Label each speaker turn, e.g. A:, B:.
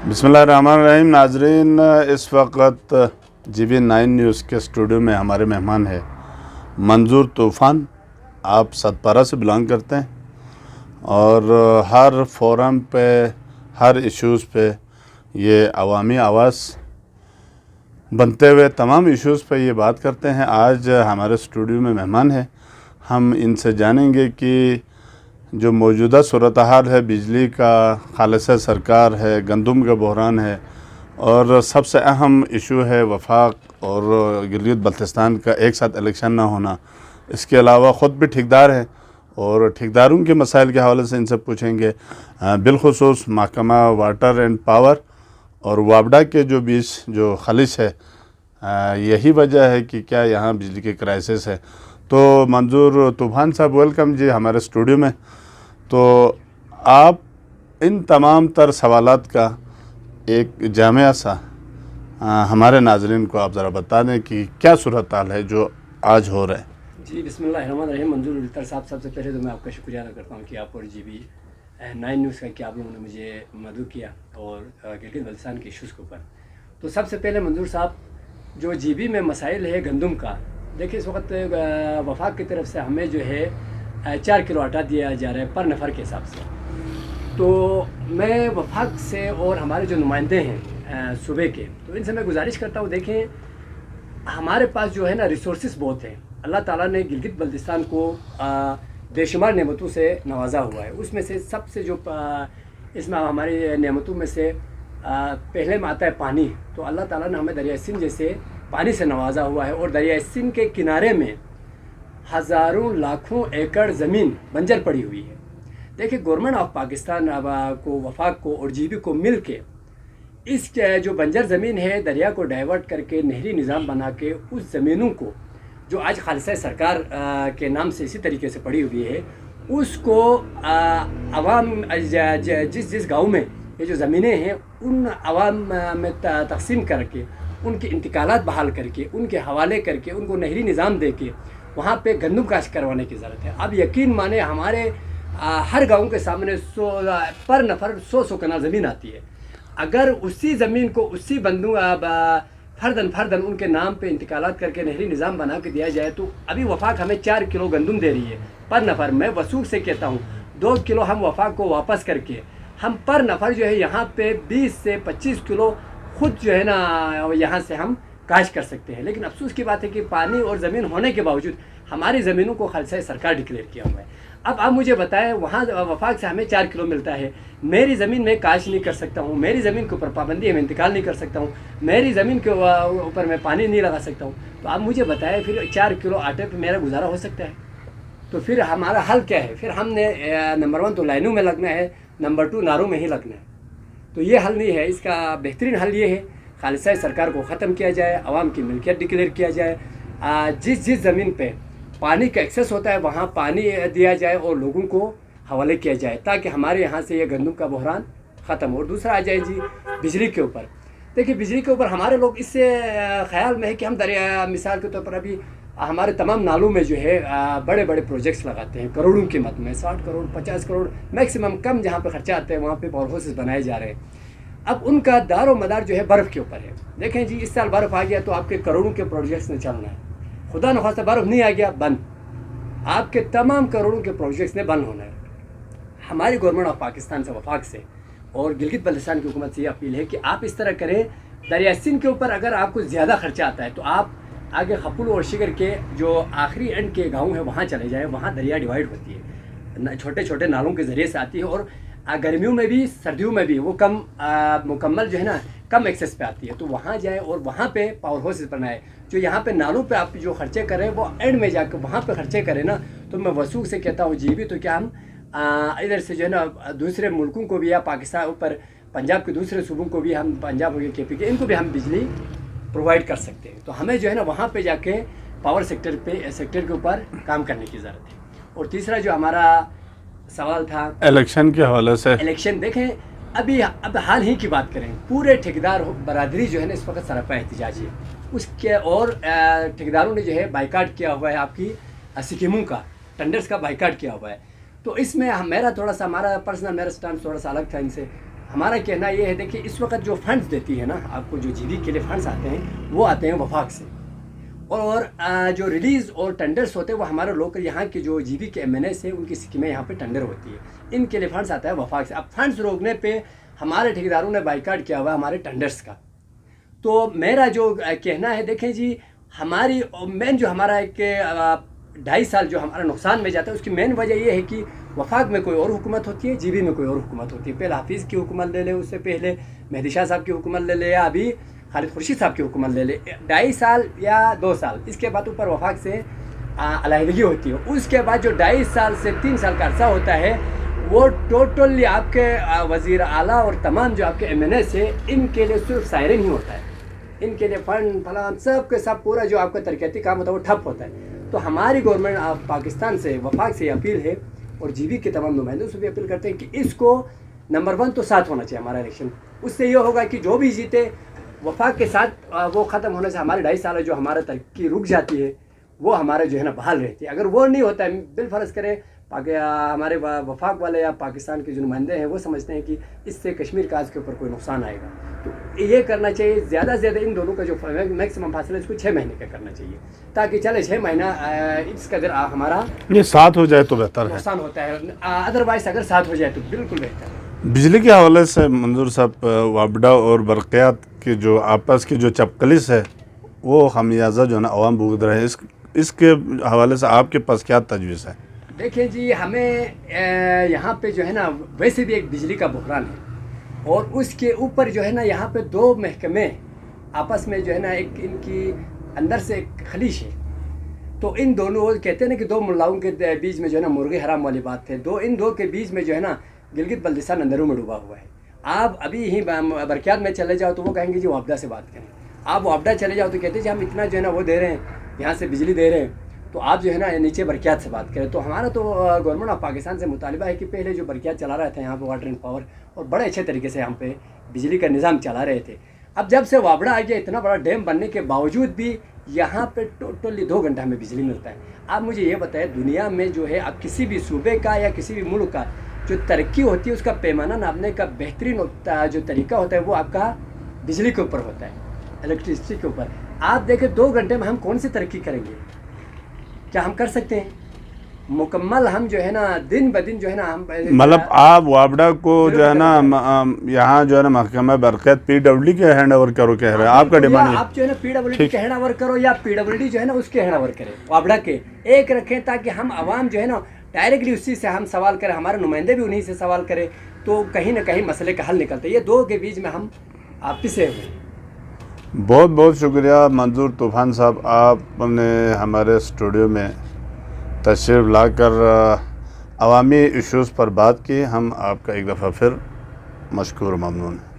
A: बिस्मिल्लाहिर्रहमानिर्रहीम। नाजरीन, इस वक्त GB9 न्यूज़ के स्टूडियो में हमारे मेहमान है मंजूर तूफ़ान। आप सतपारा से बिलोंग करते हैं और हर फोरम पे, हर इश्यूज़ पे ये अवामी आवाज़ बनते हुए तमाम इश्यूज़ पे ये बात करते हैं। आज हमारे स्टूडियो में मेहमान है, हम इनसे जानेंगे कि जो मौजूदा सूरत हाल है, बिजली का खालिसा सरकार है, गंदम का बहरान है और सबसे अहम इशू है वफाक और गिलगित बल्तिस्तान का एक साथ इलेक्शन ना होना। इसके अलावा ख़ुद भी ठेकेदार हैं और ठेकेदारों के मसाइल के हवाले से इनसे पूछेंगे। बिलखुसूस महकमा वाटर एंड पावर और वापडा के जो बीच जो खलिश है, यही वजह है कि क्या यहाँ बिजली की क्राइसिस है। तो मंजूर तूफ़ान साहब, वेलकम जी हमारे स्टूडियो में। तो आप इन तमाम तर सवालात का एक जामिया सा हमारे नाजरीन को आप ज़रा बता दें कि क्या सूरत हाल है जो आज हो रहा है।
B: जी, बिस्मिल्लाहिर्रहमानिर्रहीम। मंजूर अख्तर साहब, सबसे पहले तो मैं आपका शुक्रिया अदा करता हूँ कि आप और GB9 न्यूज़ का कि आप लोगों ने मुझे मदद किया और गिलगित बल्तिस्तान के इशूज़ के ऊपर। तो सबसे पहले मंजूर साहब, जो GB में मसाइल है गंदम का, देखिए इस वक्त वफाक की तरफ से हमें जो है 4 किलो आटा दिया जा रहा है पर नफ़र के हिसाब से। तो मैं वफाक से और हमारे जो नुमाइंदे हैं सूबे के, तो इनसे मैं गुजारिश करता हूँ, देखें हमारे पास जो है ना रिसोर्सेज बहुत हैं। अल्लाह ताला ने गिलगित बल्तिस्तान को बेशुमार नेमतों से नवाजा हुआ है। उसमें से सबसे जो इसमें हमारी नेमतों में से पहले में आता है पानी। तो अल्लाह ताला ने हमें दरिया सिंध जैसे पानी से नवाजा हुआ है और दरिया सिंध के किनारे में हज़ारों लाखों एकड़ ज़मीन बंजर पड़ी हुई है। देखिए, गवर्नमेंट ऑफ पाकिस्तान को, वफाक को और GB को मिल के इस जो बंजर ज़मीन है दरिया को डाइवर्ट करके नहरी निज़ाम बना के उस ज़मीनों को जो आज खालिसा सरकार के नाम से इसी तरीके से पड़ी हुई है, उसको आवाम जिस गांव में ये जो ज़मीनें हैं उन आवाम में तकसीम करके उनके इंतकालात बहाल करके उनके हवाले करके उनको नहरी निज़ाम दे के वहाँ पे गंदम काश्त करवाने की ज़रूरत है। अब यकीन माने हमारे हर गांव के सामने पर नफ़र 100 कनाल ज़मीन आती है। अगर उसी ज़मीन को उसी बंदू फर्दन उनके नाम पे इंतकालात करके नहरी निज़ाम बना के दिया जाए, तो अभी वफाक हमें 4 किलो गंदम दे रही है पर नफ़र। मैं वसूख से कहता हूँ 2 किलो हम वफाक को वापस करके हम पर नफ़र जो है यहाँ पे 20 से 25 किलो खुद जो है ना यहाँ से हम काश कर सकते हैं। लेकिन अफसोस की बात है कि पानी और ज़मीन होने के बावजूद हमारी ज़मीनों को खालिसा सरकार डिक्लेयर किया हुआ है। अब आप मुझे बताएं, वहाँ वफाक से हमें 4 किलो मिलता है, मेरी ज़मीन में काश नहीं कर सकता हूँ, मेरी ज़मीन के ऊपर पाबंदी है, मैं इंतकाल नहीं कर सकता हूँ, मेरी ज़मीन के ऊपर मैं पानी नहीं लगा सकता हूँ। तो आप मुझे बताएं, फिर 4 किलो आटे पर मेरा गुजारा हो सकता है? तो फिर हमारा हल क्या है? फिर हमने नंबर 1 तो लाइनों में लगना है, नंबर 2 नारों में ही लगना है। तो ये हल नहीं है। इसका बेहतरीन हल ये है खालिसा सरकार को ख़त्म किया जाए, आवाम की मिल्कियत डिक्लेयर किया जाए, जिस ज़मीन पे पानी का एक्सेस होता है वहाँ पानी दिया जाए और लोगों को हवाले किया जाए, ताकि हमारे यहाँ से ये गंदम का बहरान ख़त्म हो। और दूसरा आ जाए जी बिजली के ऊपर। देखिए, बिजली के ऊपर हमारे लोग इससे ख्याल में है कि हम दरिया मिसाल के तौर पर अभी हमारे तमाम नालों में जो है बड़े बड़े प्रोजेक्ट्स लगाते हैं करोड़ों की कीमत में, 60 करोड़ 50 करोड़ मैक्सिमम, कम जहाँ पे खर्चा आते हैं वहाँ पे पावर हाउसेस बनाए जा रहे हैं। अब उनका दारो मदार जो है बर्फ़ के ऊपर है। देखें जी, इस साल बर्फ़ आ गया तो आपके करोड़ों के प्रोजेक्ट्स ने चलना है। खुदा न खास्ता बर्फ़ नहीं आ गया, बंद, आपके तमाम करोड़ों के प्रोजेक्ट्स ने बंद होना है। हमारी गवर्नमेंट ऑफ पाकिस्तान से, वफाक से और गिलगित बल्तिस्तान की हुकूमत से ये अपील है कि आप इस तरह करें, दरिया सिंध के ऊपर अगर आपको ज़्यादा खर्चा आता है तो आप आगे खपुल और शिगर के जो आखिरी एंड के गाँव है वहाँ चले जाएँ। वहाँ दरिया डिवाइड होती है, छोटे छोटे नालों के ज़रिए से आती है और गर्मियों में भी सर्दियों में भी वो कम मुकम्मल जो है ना कम एक्सेस पे आती है। तो वहाँ जाए और वहाँ पे पावर हाउसेस बनाए। जो यहाँ पे नालों पे आप जो खर्चे करें वो एंड में जाकर वहाँ पे खर्चे करें ना। तो मैं वसूख से कहता हूँ GB, तो क्या हम इधर से जो है ना दूसरे मुल्कों को भी या पाकिस्तान ऊपर पंजाब के दूसरे सूबों को भी, हम पंजाब हो गया KP के, इनको भी हम बिजली प्रोवाइड कर सकते हैं। तो हमें जो है ना वहाँ पर जाके पावर सेक्टर के ऊपर काम करने की ज़रूरत है। और तीसरा जो हमारा सवाल था
A: इलेक्शन के हवाले से,
B: इलेक्शन देखें, अब हाल ही की बात करें, पूरे ठेकेदार बरादरी जो है ना इस वक्त सरापा एहतजाज है उसके, और ठेकेदारों ने जो है बाइकाट किया हुआ है, आपकी स्कीमों का, टेंडर्स का बाइकाट किया हुआ है। तो इसमें मेरा थोड़ा सा, हमारा पर्सनल मेरा स्टैंड थोड़ा सा अलग था इनसे। हमारा कहना ये है, देखिए इस वक्त जो फंड्स देती है ना आपको, जो जीबी के लिए फंड्स आते हैं वो आते हैं वफाक से, और जो रिलीज़ और टेंडर्स होते हैं वो हमारे लोकल यहाँ के जो जीबी के एमएनए से उनकी स्कीमें यहाँ पे टेंडर होती है, इनके लिए फंड्स आता है वफाक से। अब फंड्स रोकने पे हमारे ठेकेदारों ने बाइकाट किया हुआ है हमारे टेंडर्स का। तो मेरा जो कहना है, देखें जी, हमारी मेन जो हमारा एक 2.5 साल जो हमारा नुकसान में जाता है उसकी मेन वजह ये है कि वफाक में कोई और हुकूमत होती है, जीबी में कोई और हुकूमत होती है। पहले हाफिज़ की हुकूमत ले ले, उससे पहले मेहदी शाह साहब की हुकूमत ले ले, या अभी खालिद खुर्शीद साहब की हुकूमत ले ले, 2.5 साल या 2 साल, इसके बाद ऊपर वफाक से अलहदगी होती है। उसके बाद जो 2.5 साल से 3 साल का अर्सा होता है वो टोटली आपके वज़ीर आला और तमाम जो आपके एमएनए से, इनके लिए सिर्फ सायरन ही होता है, इनके लिए फ़ंड फलान सब के सब पूरा जो आपका तरक्याती काम होता है वो ठप होता है। तो हमारी गवर्नमेंट पाकिस्तान से, वफाक से अपील है और जीबी के तमाम नुमाइंदों से भी अपील करते हैं कि इसको नंबर 1 तो साथ होना चाहिए हमारा इलेक्शन। उससे ये होगा कि जो भी जीते वफाक के साथ वो ख़त्म होने से हमारे 2.5 साल जो हमारा तरक्की रुक जाती है वो हमारे जो है ना बहाल रहती है। अगर वो नहीं होता है, बिलफर्ज करें हमारे वफाक वाले या पाकिस्तान के जो नुमाइंदे हैं वो समझते हैं कि इससे कश्मीर काज के ऊपर कोई नुकसान आएगा, तो ये करना चाहिए ज़्यादा से ज़्यादा इन दोनों का जो मैक्सिमम फासला इसको 6 महीने का करना चाहिए, ताकि चले 6 महीना इसका अगर हमारा
A: ये साथ हो जाए तो बेहतर है।
B: नुकसान होता है, अदरवाइज़ अगर साथ हो जाए तो बिल्कुल बेहतर है।
A: बिजली के हवाले से मंजूर साहब, वापडा और बरक़ियात की जो आपस की जो चपकलिस है वो खमियाजा जो है ना अवाम भुगत रहे हैं, इसके हवाले से आपके पास क्या तजवीज़ है?
B: देखिए जी, हमें यहाँ पे जो है ना वैसे भी एक बिजली का बहरान है, और उसके ऊपर जो है ना यहाँ पे 2 महकमे आपस में जो है ना एक इनकी अंदर से एक खलीश है। तो इन दोनों कहते हैं ना कि 2 मुल्लाओं के बीच में जो है ना मुर्गे हराम वाली बात है, इन दो के बीच में जो है ना गिलगित बल्दिस्तान अंदरों में डूबा हुआ है। आप अभी ही बरक़ियात में चले जाओ तो वो कहेंगे जी वापडा से बात करें, आप वापडा चले जाओ तो कहते हैं जी हम इतना जो है ना वो दे रहे हैं, यहाँ से बिजली दे रहे हैं, तो आप जो है ना नीचे बरक़ियात से बात करें। तो हमारा तो गवर्नमेंट ऑफ पाकिस्तान से मुतालिबा है कि पहले जो बरक़ियात चला रहे थे यहाँ पे वाटर एंड पावर, और बड़े अच्छे तरीके से यहाँ पे बिजली का निज़ाम चला रहे थे। अब जब से वापडा आ गया, इतना बड़ा डैम बनने के बावजूद भी यहाँ पे टोटली 2 घंटा हमें बिजली मिलता है। आप मुझे ये बताएं, दुनिया में जो है आप किसी भी सूबे का या किसी भी मुल्क का जो तरक्की होती है उसका पैमाना नापने का बेहतरीन जो तरीका होता है वो आपका बिजली के ऊपर होता है, इलेक्ट्रिसिटी के ऊपर। आप देखें 2 घंटे में हम कौन सी तरक्की करेंगे? क्या हम कर सकते हैं? मुकम्मल हम जो है ना दिन ब दिन जो है ना हम
A: मतलब आप वापडा को जो है ना यहाँ जो है ना महकमा बरक़ियात PWD के हैंड ओवर करो कह रहे हैं, आपका डिमांड है?
B: आप जो है ना PWD के हैंड ओवर करो या PWD जो है ना उसके हैंड ओवर करें, वापडा के एक रखें, ताकि हम आवाम जो है ना डायरेक्टली उसी से हम सवाल करें, हमारे नुमाइंदे भी उन्हीं से सवाल करें, तो कहीं ना कहीं मसले का हल निकलता है। ये 2 के बीच में हम पिसे हुए।
A: बहुत बहुत शुक्रिया मंजूर तूफ़ान साहब, आपने हमारे स्टूडियो में तशरीफ़ लाकर अवामी इश्यूज़ पर बात की। हम आपका एक दफ़ा फिर मशकूर ममनून हैं।